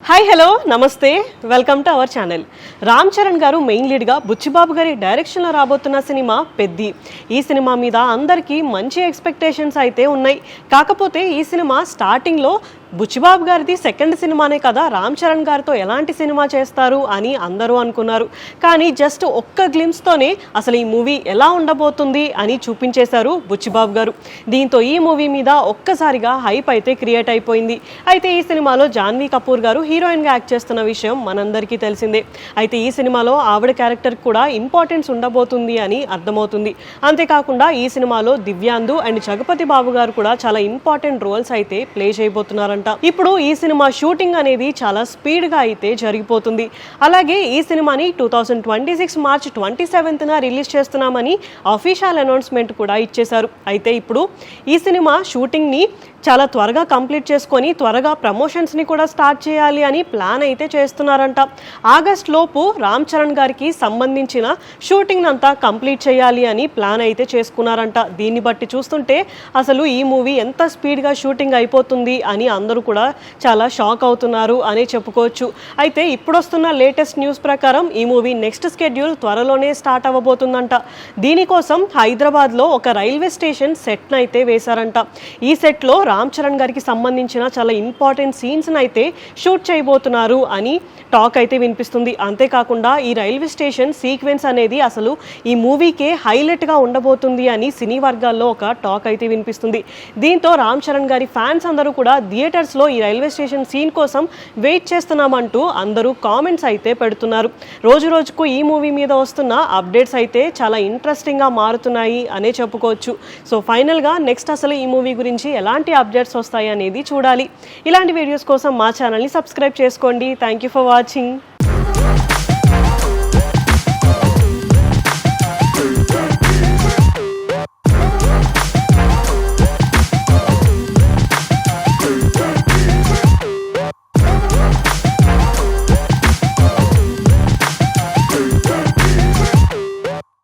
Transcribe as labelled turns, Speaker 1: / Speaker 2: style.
Speaker 1: Hi hello నమస్తే welcome to our channel. Ram Charan గారు main లీడ్గా Buchibabu గారి డైరెక్షన్లో రాబోతున్న సినిమా పెద్ది. ఈ సినిమా మీద అందరికీ మంచి ఎక్స్పెక్టేషన్స్ అయితే ఉన్నాయి. కాకపోతే ఈ సినిమా స్టార్టింగ్లో బుచ్చిబాబు గారిది సెకండ్ సినిమానే కదా, రామ్ చరణ్ గారితో ఎలాంటి సినిమా చేస్తారు అని అందరూ అనుకున్నారు. కానీ జస్ట్ ఒక్క గ్లిమ్స్తోనే అసలు ఈ మూవీ ఎలా ఉండబోతుంది అని చూపించేశారు బుచ్చిబాబు గారు. దీంతో ఈ మూవీ మీద ఒక్కసారిగా హైప్ అయితే క్రియేట్ అయిపోయింది. అయితే ఈ సినిమాలో జాన్వీ కపూర్ గారు హీరోయిన్గా యాక్ట్ చేస్తున్న విషయం మనందరికీ తెలిసిందే. అయితే ఈ సినిమాలో ఆవిడ క్యారెక్టర్ కూడా ఇంపార్టెన్స్ ఉండబోతుంది అని అర్థమవుతుంది. అంతేకాకుండా ఈ సినిమాలో దివ్యాందు అండ్ జగపతి బాబు గారు కూడా చాలా ఇంపార్టెంట్ రోల్స్ అయితే ప్లే చేయబోతున్నారు. ఇప్పుడు ఈ సినిమా షూటింగ్ అనేది చాలా స్పీడ్ గా అయితే జరిగిపోతుంది. అలాగే ఈ సినిమాని 2026 మార్చ్ 27న రిలీజ్ చేస్తున్నామని అఫీషియల్ అనౌన్స్మెంట్ కూడా ఇచ్చేశారు. అయితే ఇప్పుడు ఈ సినిమా షూటింగ్ ని చాలా త్వరగా కంప్లీట్ చేసుకొని త్వరగా ప్రమోషన్స్ ని కూడా స్టార్ట్ చేయాలి అని ప్లాన్ అయితే చేస్తున్నారంట. ఆగస్ట్ లోపు రామ్ చరణ్ గారికి సంబంధించిన షూటింగ్ అంతా కంప్లీట్ చేయాలి అని ప్లాన్ అయితే చేసుకున్నారంట. దీన్ని బట్టి చూస్తుంటే అసలు ఈ మూవీ ఎంత స్పీడ్ గా షూటింగ్ అయిపోతుంది అని అందరూ కూడా చాలా షాక్ అవుతున్నారు అని చెప్పుకోవచ్చు. అయితే ఇప్పుడు వస్తున్న లేటెస్ట్ న్యూస్ ప్రకారం ఈ మూవీ నెక్స్ట్ స్కెడ్యూల్ త్వరలోనే స్టార్ట్ అవ్వబోతుందంట. దీనికోసం హైదరాబాద్లో ఒక రైల్వే స్టేషన్ సెట్ అయితే వేశారంట. ఈ సెట్లో రామ్ చరణ్ గారికి సంబంధించిన చాలా ఇంపార్టెంట్ సీన్స్ అయితే షూట్ చేయబోతున్నారు అని టాక్ అయితే వినిపిస్తుంది. అంతేకాకుండా ఈ రైల్వే స్టేషన్ సీక్వెన్స్ అనేది అసలు ఈ మూవీకే హైలైట్గా ఉండబోతుంది అని సినీ వర్గాల్లో ఒక టాక్ అయితే వినిపిస్తుంది. దీంతో రామ్ చరణ్ గారి ఫ్యాన్స్ అందరూ కూడా థియేటర్స్లో ఈ రైల్వే స్టేషన్ సీన్ కోసం వెయిట్ చేస్తున్నామంటూ అందరూ కామెంట్స్ అయితే పెడుతున్నారు. రోజు రోజుకు ఈ మూవీ మీద వస్తున్న అప్డేట్స్ అయితే చాలా ఇంట్రెస్టింగ్గా మారుతున్నాయి అనే చెప్పుకోవచ్చు. సో ఫైనల్గా నెక్స్ట్ అసలు ఈ మూవీ గురించి ఎలాంటి అప్డేట్స్ వస్తాయి అనేది చూడాలి. ఇలాంటి వీడియోస్ కోసం మా ఛానల్ని సబ్స్క్రైబ్ చేసుకోండి. Thank you for watching.